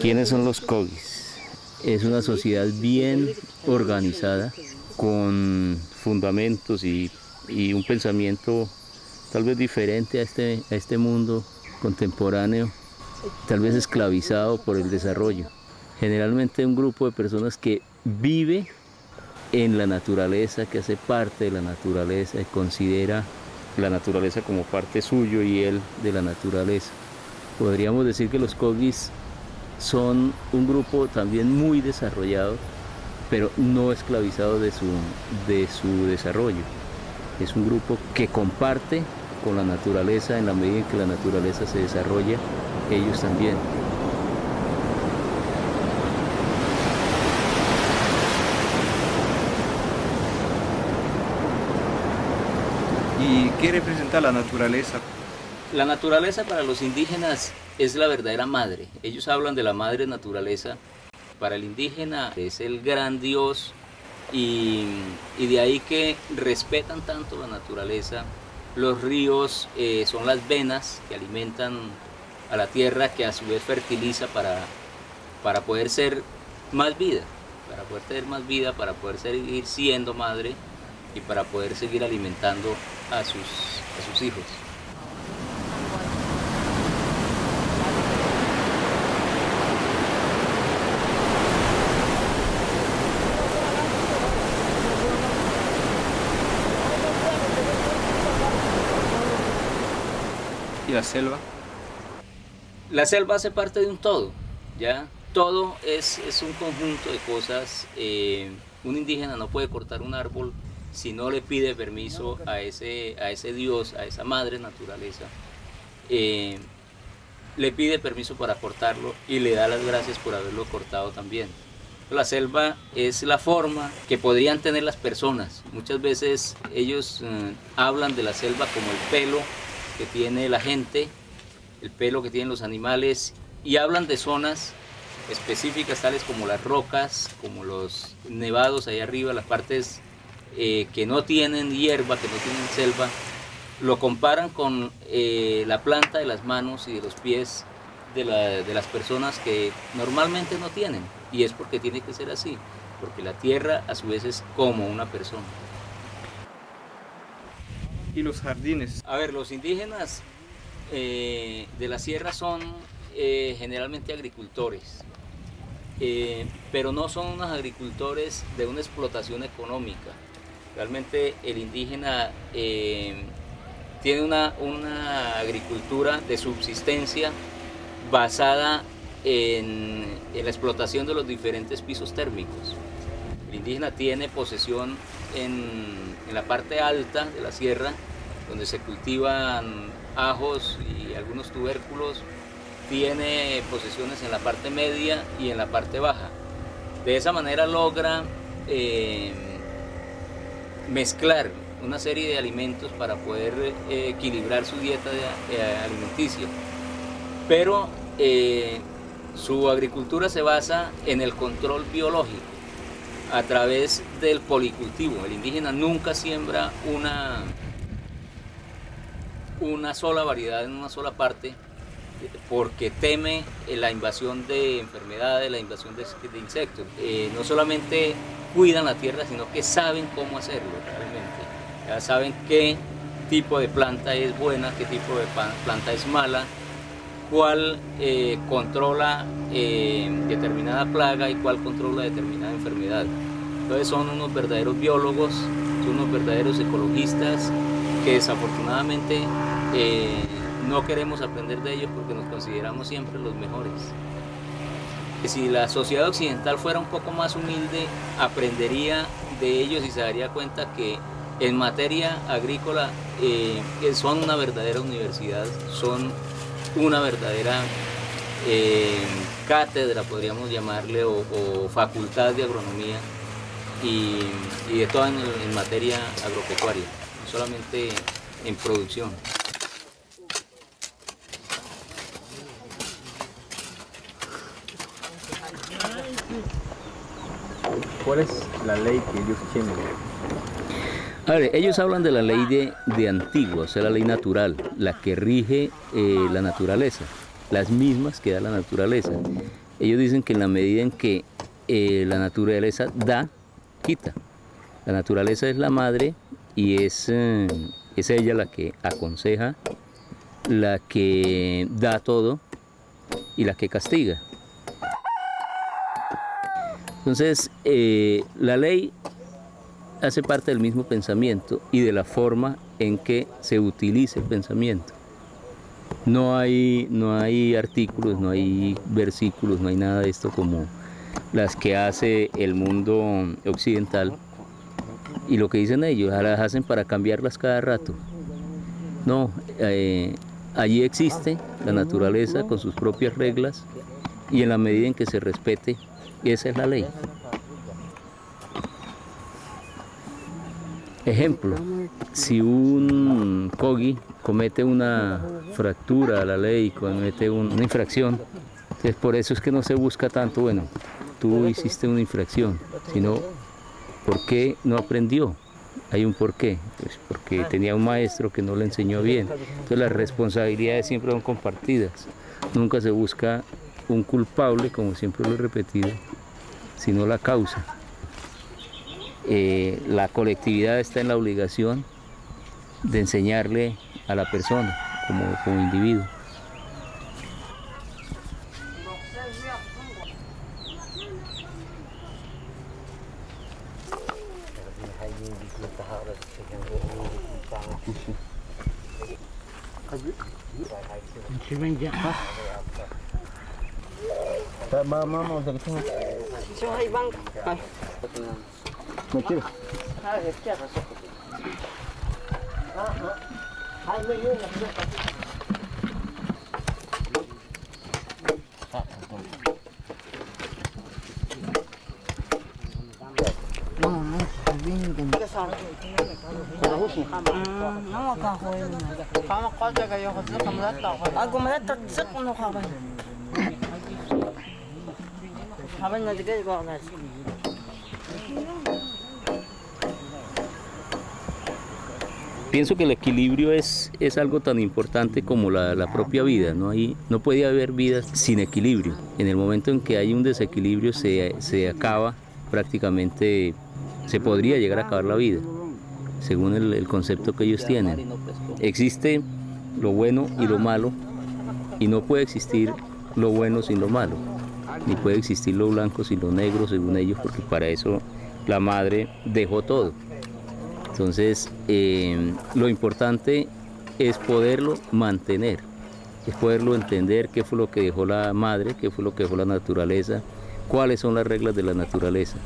¿Quiénes son los Kogis? Es una sociedad bien organizada, con fundamentos y un pensamiento tal vez diferente a este mundo contemporáneo, tal vez esclavizado por el desarrollo. Generalmente un grupo de personas que vive en la naturaleza, que hace parte de la naturaleza y considera la naturaleza como parte suyo y él de la naturaleza. Podríamos decir que los Kogis son un grupo también muy desarrollado, pero no esclavizado de su desarrollo. Es un grupo que comparte con la naturaleza en la medida en que la naturaleza se desarrolla, ellos también. ¿Y qué representa la naturaleza? La naturaleza para los indígenas es la verdadera madre. Ellos hablan de la madre naturaleza. Para el indígena es el gran Dios y de ahí que respetan tanto la naturaleza. Los ríos son las venas que alimentan a la tierra, que a su vez fertiliza para poder ser más vida, para poder seguir siendo madre y para poder seguir alimentando a sus hijos. ¿Y la selva? La selva hace parte de un todo, ¿ya? Todo es un conjunto de cosas. Un indígena no puede cortar un árbol si no le pide permiso a ese Dios, a esa madre naturaleza. Le pide permiso para cortarlo y le da las gracias por haberlo cortado también. La selva es la forma que podrían tener las personas. Muchas veces ellos hablan de la selva como el pelo que tiene la gente, el pelo que tienen los animales, y hablan de zonas específicas tales como las rocas, como los nevados allá arriba, las partes que no tienen hierba, que no tienen selva. Lo comparan con la planta de las manos y de los pies de las personas que normalmente no tienen, y es porque tiene que ser así, porque la tierra a su vez es como una persona. ¿Y los jardines? A ver, los indígenas de la sierra son generalmente agricultores, pero no son unos agricultores de una explotación económica. Realmente el indígena tiene una agricultura de subsistencia basada en la explotación de los diferentes pisos térmicos. El indígena tiene posesión en la parte alta de la sierra, donde se cultivan ajos y algunos tubérculos. Tiene posesiones en la parte media y en la parte baja. De esa manera logra mezclar una serie de alimentos para poder equilibrar su dieta alimenticia. Pero su agricultura se basa en el control biológico a través del policultivo. El indígena nunca siembra una sola variedad en una sola parte, porque teme la invasión de enfermedades, la invasión de insectos. No solamente cuidan la tierra, sino que saben cómo hacerlo realmente. Ya saben qué tipo de planta es buena, qué tipo de planta es mala, cuál controla determinada plaga y cuál controla determinada enfermedad. Entonces son unos verdaderos biólogos, son unos verdaderos ecologistas que desafortunadamente no queremos aprender de ellos porque nos consideramos siempre los mejores. Si la sociedad occidental fuera un poco más humilde, aprendería de ellos y se daría cuenta que en materia agrícola son una verdadera universidad, son una verdadera cátedra, podríamos llamarle, o facultad de agronomía y de todo en materia agropecuaria, no solamente en producción. ¿Cuál es la ley que ellos tienen? A ver, ellos hablan de la ley de Antigua, o sea, la ley natural, la que rige la naturaleza, las mismas que da la naturaleza. Ellos dicen que en la medida en que la naturaleza da, quita. La naturaleza es la madre y es ella la que aconseja, la que da todo y la que castiga. Entonces, la ley hace parte del mismo pensamiento y de la forma en que se utiliza el pensamiento. No hay artículos, no hay versículos, no hay nada de esto como las que hace el mundo occidental. Y lo que dicen ellos, las hacen para cambiarlas cada rato. No, allí existe la naturaleza con sus propias reglas y en la medida en que se respete, esa es la ley. Ejemplo, si un Kogi comete una fractura a la ley, comete una infracción, entonces por eso es que no se busca tanto, bueno, tú hiciste una infracción, sino ¿por qué no aprendió? Hay un porqué, pues porque tenía un maestro que no le enseñó bien. Entonces las responsabilidades siempre son compartidas, nunca se busca un culpable, como siempre lo he repetido, sino la causa. La colectividad está en la obligación de enseñarle a la persona como individuo. Pienso que el equilibrio es algo tan importante como la propia vida. No puede haber vida sin equilibrio. En el momento en que hay un desequilibrio se acaba prácticamente, se podría llegar a acabar la vida, según el concepto que ellos tienen. Existe lo bueno y lo malo y no puede existir lo bueno sin lo malo, ni puede existir lo blanco sin lo negro, según ellos, porque para eso la madre dejó todo. Entonces, lo importante es poderlo mantener, es poderlo entender, qué fue lo que dejó la madre, qué fue lo que dejó la naturaleza, cuáles son las reglas de la naturaleza.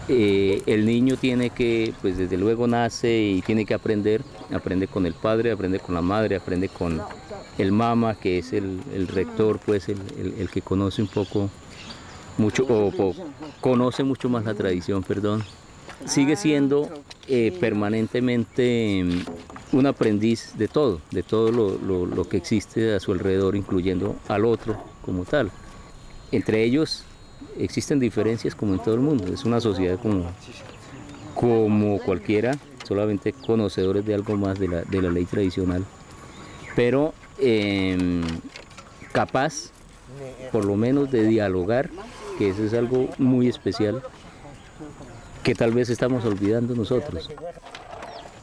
El niño tiene que, pues desde luego nace y tiene que aprende con el padre, aprende con la madre, aprende con el mama, que es el rector, pues el que conoce un poco, mucho, conoce mucho más la tradición, perdón. Sigue siendo permanentemente un aprendiz de todo lo que existe a su alrededor, incluyendo al otro como tal. Entre ellos existen diferencias como en todo el mundo, es una sociedad como cualquiera, solamente conocedores de algo más de la ley tradicional, pero capaz por lo menos de dialogar, que eso es algo muy especial que tal vez estamos olvidando nosotros.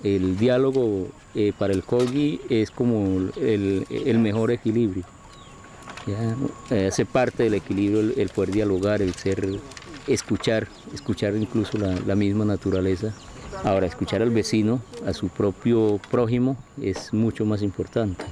El diálogo para el Kogi es como el mejor equilibrio. Ya, hace parte del equilibrio el poder dialogar, el escuchar incluso la misma naturaleza. Ahora, escuchar al vecino, a su propio prójimo, es mucho más importante.